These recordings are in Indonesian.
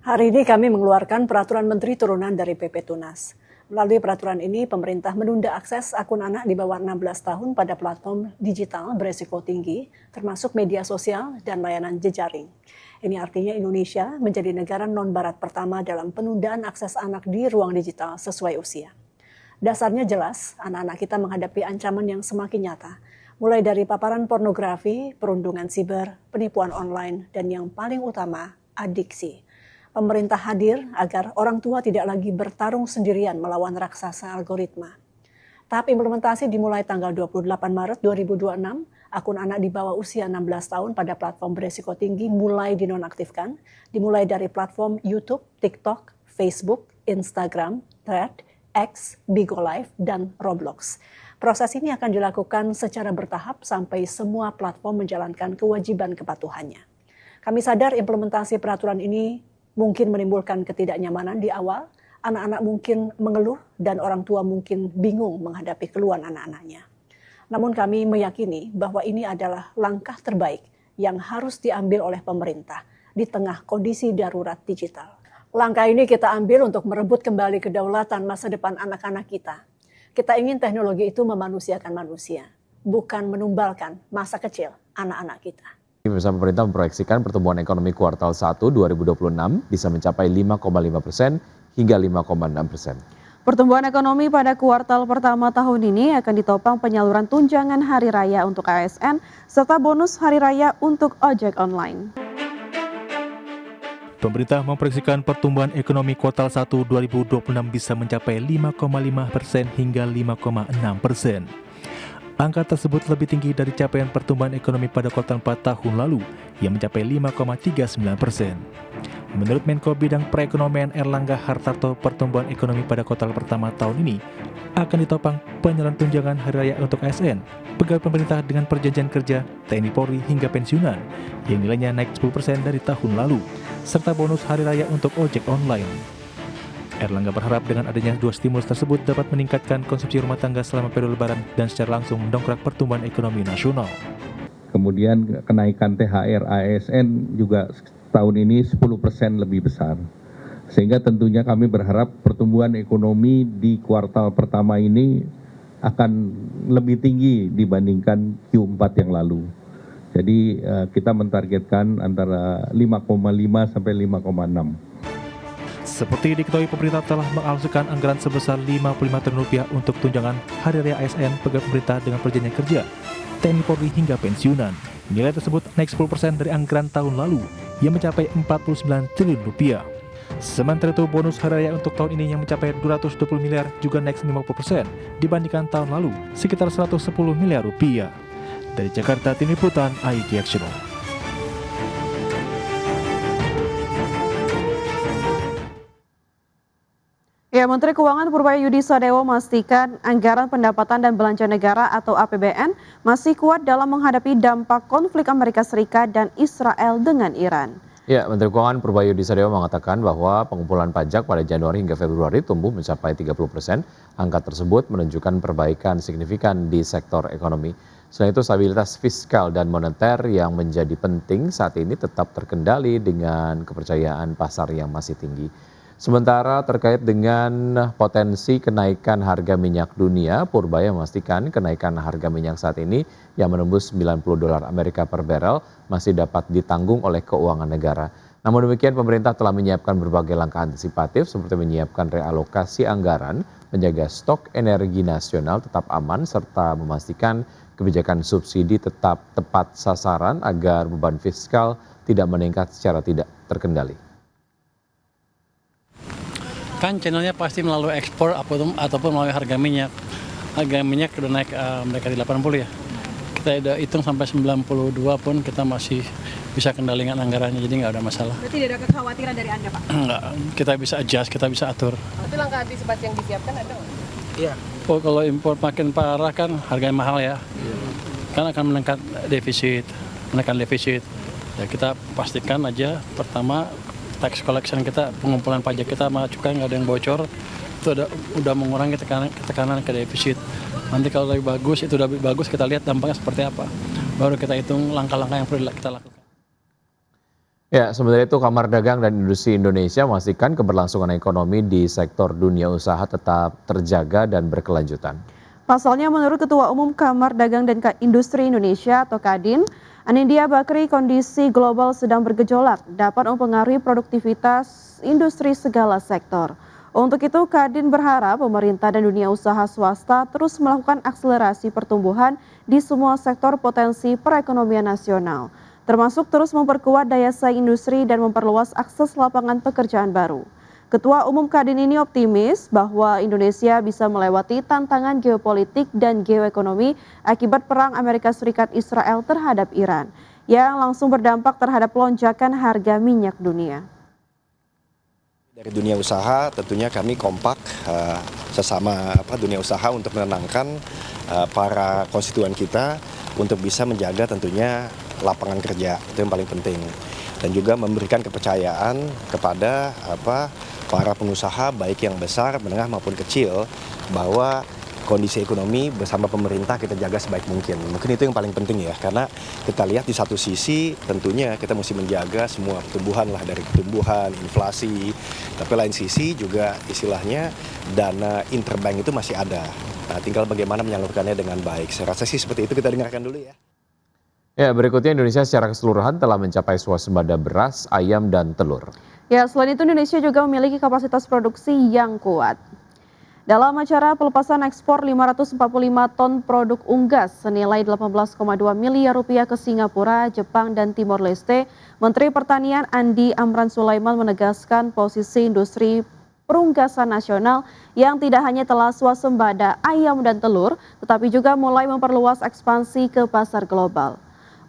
Hari ini kami mengeluarkan peraturan menteri turunan dari PP Tunas. Melalui peraturan ini, pemerintah menunda akses akun anak di bawah 16 tahun pada platform digital beresiko tinggi, termasuk media sosial dan layanan jejaring. Ini artinya Indonesia menjadi negara non-barat pertama dalam penundaan akses anak di ruang digital sesuai usia. Dasarnya jelas, anak-anak kita menghadapi ancaman yang semakin nyata, mulai dari paparan pornografi, perundungan siber, penipuan online, dan yang paling utama, adiksi. Pemerintah hadir agar orang tua tidak lagi bertarung sendirian melawan raksasa algoritma. Tahap implementasi dimulai tanggal 28 Maret 2026, akun anak di bawah usia 16 tahun pada platform beresiko tinggi mulai dinonaktifkan, dimulai dari platform YouTube, TikTok, Facebook, Instagram, Thread, X, Bigo Live, dan Roblox. Proses ini akan dilakukan secara bertahap sampai semua platform menjalankan kewajiban kepatuhannya. Kami sadar implementasi peraturan ini mungkin menimbulkan ketidaknyamanan di awal, anak-anak mungkin mengeluh dan orang tua mungkin bingung menghadapi keluhan anak-anaknya. Namun kami meyakini bahwa ini adalah langkah terbaik yang harus diambil oleh pemerintah di tengah kondisi darurat digital. Langkah ini kita ambil untuk merebut kembali kedaulatan masa depan anak-anak kita. Kita ingin teknologi itu memanusiakan manusia, bukan menumbalkan masa kecil anak-anak kita. Pemirsa, pemerintah memproyeksikan pertumbuhan ekonomi kuartal 1 2026 bisa mencapai 5,5% hingga 5,6%. Pertumbuhan ekonomi pada kuartal pertama tahun ini akan ditopang penyaluran tunjangan hari raya untuk ASN serta bonus hari raya untuk ojek online. Pemerintah memproyeksikan pertumbuhan ekonomi kuartal 1 2026 bisa mencapai 5,5% hingga 5,6%. Angka tersebut lebih tinggi dari capaian pertumbuhan ekonomi pada kuartal 4 tahun lalu yang mencapai 5,39%. Menurut Menko Bidang Perekonomian Erlangga Hartarto, pertumbuhan ekonomi pada kuartal pertama tahun ini akan ditopang penyaluran tunjangan hari raya untuk ASN, pegawai pemerintah dengan perjanjian kerja, TNI Polri hingga pensiunan yang nilainya naik 10% dari tahun lalu, serta bonus hari raya untuk ojek online. Erlangga berharap dengan adanya dua stimulus tersebut dapat meningkatkan konsumsi rumah tangga selama periode lebaran dan secara langsung mendongkrak pertumbuhan ekonomi nasional. Kemudian kenaikan THR ASN juga tahun ini 10% lebih besar. Sehingga tentunya kami berharap pertumbuhan ekonomi di kuartal pertama ini akan lebih tinggi dibandingkan Q4 yang lalu. Jadi kita mentargetkan antara 5,5 sampai 5,6. Seperti diketahui, pemerintah telah mengalokasikan anggaran sebesar Rp55 triliun untuk tunjangan hari raya ASN pegawai pemerintah dengan perjanjian kerja, TNI Polri hingga pensiunan. Nilai tersebut naik 10% dari anggaran tahun lalu yang mencapai Rp49 triliun. Sementara itu, bonus hari raya untuk tahun ini yang mencapai Rp220 miliar juga naik 50% dibandingkan tahun lalu, sekitar Rp110 miliar. Dari Jakarta, Tim Liputan IDX. Ya, Menteri Keuangan Purbaya Yudisadewo memastikan anggaran pendapatan dan belanja negara atau APBN masih kuat dalam menghadapi dampak konflik Amerika Serikat dan Israel dengan Iran. Ya, Menteri Keuangan Purbaya Yudisadewo mengatakan bahwa pengumpulan pajak pada Januari hingga Februari tumbuh mencapai 30%. Angka tersebut menunjukkan perbaikan signifikan di sektor ekonomi. Selain itu, stabilitas fiskal dan moneter yang menjadi penting saat ini tetap terkendali dengan kepercayaan pasar yang masih tinggi. Sementara terkait dengan potensi kenaikan harga minyak dunia, Purbaya memastikan kenaikan harga minyak saat ini yang menembus $90 Amerika per barel masih dapat ditanggung oleh keuangan negara. Namun demikian, pemerintah telah menyiapkan berbagai langkah antisipatif seperti menyiapkan realokasi anggaran, menjaga stok energi nasional tetap aman, serta memastikan kebijakan subsidi tetap tepat sasaran agar beban fiskal tidak meningkat secara tidak terkendali. Kan channelnya pasti melalui ekspor ataupun melalui harga minyak. Harga minyak udah naik mereka di 80 ya. Kita udah hitung sampai 92 pun kita masih bisa kendalikan anggarannya, jadi nggak ada masalah. Berarti tidak ada kekhawatiran dari Anda, Pak? Enggak, kita bisa adjust, kita bisa atur. Tapi langkah antisipasi yang disiapkan ada nggak? Iya. Oh, kalau impor makin parah kan harganya mahal ya. Kan akan menekan defisit. Ya kita pastikan aja pertama tax collection kita, pengumpulan pajak kita sama cukai nggak ada yang bocor, itu udah mengurangi tekanan ke defisit. Nanti kalau lebih bagus, itu udah lebih bagus, kita lihat dampaknya seperti apa. Baru kita hitung langkah-langkah yang perlu kita lakukan. Ya, sementara itu Kamar Dagang dan Industri Indonesia memastikan keberlangsungan ekonomi di sektor dunia usaha tetap terjaga dan berkelanjutan. Pasalnya menurut Ketua Umum Kamar Dagang dan Industri Indonesia atau Kadin, Anindya Bakri, kondisi global sedang bergejolak dapat mempengaruhi produktivitas industri segala sektor. Untuk itu, Kadin berharap pemerintah dan dunia usaha swasta terus melakukan akselerasi pertumbuhan di semua sektor potensi perekonomian nasional, termasuk terus memperkuat daya saing industri dan memperluas akses lapangan pekerjaan baru. Ketua Umum Kadin ini optimis bahwa Indonesia bisa melewati tantangan geopolitik dan geoekonomi akibat perang Amerika Serikat Israel terhadap Iran, yang langsung berdampak terhadap lonjakan harga minyak dunia. Dari dunia usaha tentunya kami kompak sesama dunia usaha untuk menenangkan para konstituen kita untuk bisa menjaga tentunya lapangan kerja, itu yang paling penting, dan juga memberikan kepercayaan kepada para pengusaha baik yang besar, menengah maupun kecil bahwa kondisi ekonomi bersama pemerintah kita jaga sebaik mungkin. Mungkin itu yang paling penting ya, karena kita lihat di satu sisi tentunya kita mesti menjaga semua pertumbuhan lah, dari pertumbuhan, inflasi, tapi lain sisi juga istilahnya dana interbank itu masih ada. Nah, tinggal bagaimana menyalurkannya dengan baik. Saya rasa sih seperti itu, kita dengarkan dulu ya. Ya, berikutnya Indonesia secara keseluruhan telah mencapai swasembada beras, ayam, dan telur. Ya, selain itu Indonesia juga memiliki kapasitas produksi yang kuat. Dalam acara pelepasan ekspor 545 ton produk unggas senilai 18,2 miliar rupiah ke Singapura, Jepang, dan Timor Leste, Menteri Pertanian Andi Amran Sulaiman menegaskan posisi industri perunggasan nasional yang tidak hanya telah swasembada ayam dan telur, tetapi juga mulai memperluas ekspansi ke pasar global.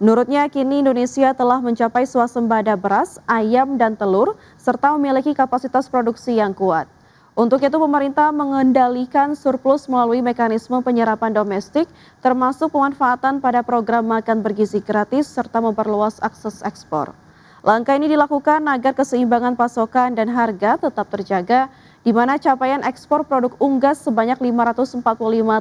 Menurutnya, kini Indonesia telah mencapai swasembada beras, ayam, dan telur, serta memiliki kapasitas produksi yang kuat. Untuk itu, pemerintah mengendalikan surplus melalui mekanisme penyerapan domestik, termasuk pemanfaatan pada program makan bergizi gratis, serta memperluas akses ekspor. Langkah ini dilakukan agar keseimbangan pasokan dan harga tetap terjaga, di mana capaian ekspor produk unggas sebanyak 545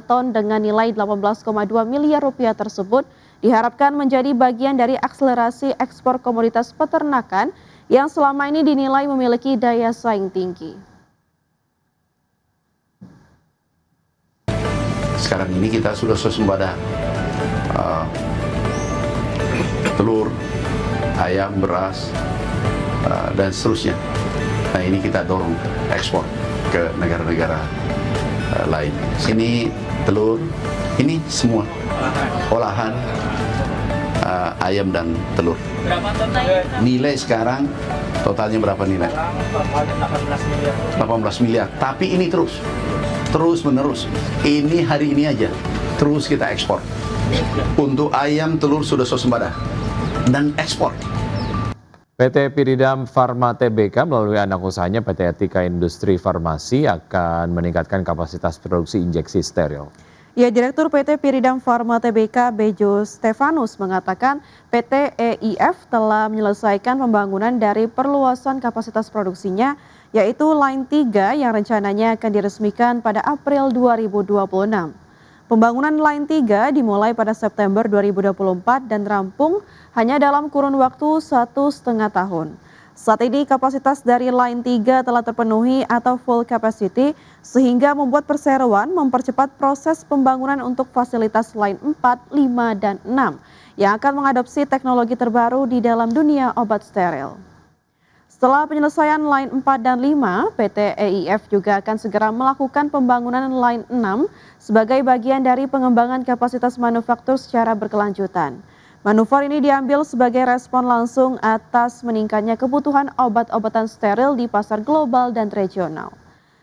ton dengan nilai 18,2 miliar rupiah tersebut diharapkan menjadi bagian dari akselerasi ekspor komoditas peternakan yang selama ini dinilai memiliki daya saing tinggi. Sekarang ini kita sudah swasembada telur, ayam, beras, dan seterusnya. Nah, ini kita dorong ekspor ke negara-negara lain. Ini telur, ini semua olahan ayam dan telur. Nilai sekarang totalnya berapa nilai? 18 miliar. Tapi ini terus menerus. Ini hari ini aja terus kita ekspor. Untuk ayam, telur sudah swasembada dan ekspor. PT Piridam Pharma Tbk melalui anak usahanya PT Etika Industri Farmasi akan meningkatkan kapasitas produksi injeksi steril. Ya, Direktur PT Piridam Pharma Tbk Bejo Stefanus mengatakan PT EIF telah menyelesaikan pembangunan dari perluasan kapasitas produksinya, yaitu Line 3 yang rencananya akan diresmikan pada April 2026. Pembangunan Line 3 dimulai pada September 2024 dan rampung hanya dalam kurun waktu 1,5 tahun. Saat ini kapasitas dari Line 3 telah terpenuhi atau full capacity, sehingga membuat perseroan mempercepat proses pembangunan untuk fasilitas Line 4, 5, dan 6 yang akan mengadopsi teknologi terbaru di dalam dunia obat steril. Setelah penyelesaian Line 4 dan 5, PT EIF juga akan segera melakukan pembangunan Line 6 sebagai bagian dari pengembangan kapasitas manufaktur secara berkelanjutan. Manuver ini diambil sebagai respon langsung atas meningkatnya kebutuhan obat-obatan steril di pasar global dan regional.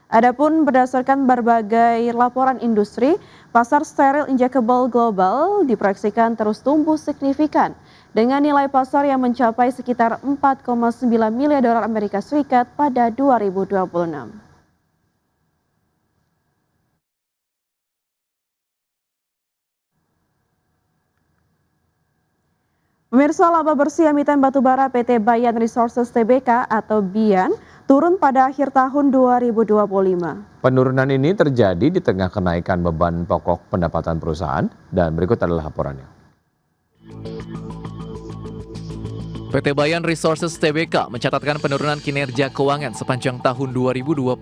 Adapun berdasarkan berbagai laporan industri, pasar steril injectable global diproyeksikan terus tumbuh signifikan dengan nilai pasar yang mencapai sekitar 4,9 miliar dolar Amerika Serikat pada 2026. Pemirsa, laba bersih emiten batubara PT Bayan Resources Tbk atau BIAN turun pada akhir tahun 2025. Penurunan ini terjadi di tengah kenaikan beban pokok pendapatan perusahaan, dan berikut adalah laporannya. PT Bayan Resources Tbk mencatatkan penurunan kinerja keuangan sepanjang tahun 2025.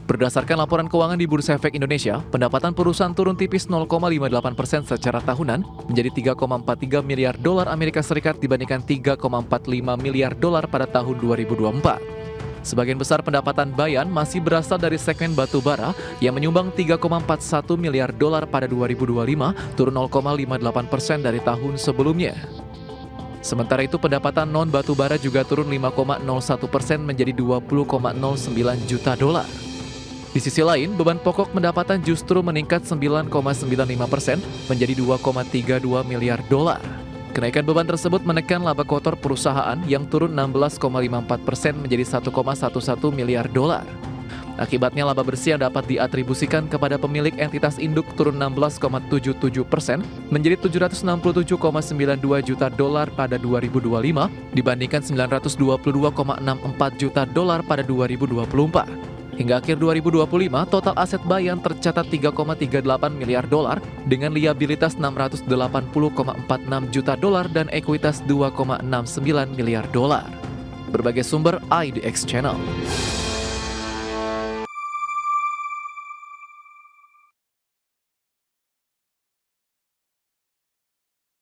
Berdasarkan laporan keuangan di Bursa Efek Indonesia, pendapatan perusahaan turun tipis 0,58% secara tahunan menjadi 3,43 miliar dolar Amerika Serikat dibandingkan 3,45 miliar dolar pada tahun 2024. Sebagian besar pendapatan Bayan masih berasal dari segmen batu bara yang menyumbang 3,41 miliar dolar pada 2025, turun 0,58% dari tahun sebelumnya. Sementara itu pendapatan non batu bara juga turun 5,01% menjadi 20,09 juta dolar. Di sisi lain, beban pokok pendapatan justru meningkat 9,95% menjadi 2,32 miliar dolar. Kenaikan beban tersebut menekan laba kotor perusahaan yang turun 16,54% menjadi 1,11 miliar dolar. Akibatnya laba bersih yang dapat diatribusikan kepada pemilik entitas induk turun 16,77% menjadi 767,92 juta dolar pada 2025 dibandingkan 922,64 juta dolar pada 2024. Hingga akhir 2025, total aset Bayan tercatat 3,38 miliar dolar dengan liabilitas 680,46 juta dolar dan ekuitas 2,69 miliar dolar. Berbagai sumber IDX Channel.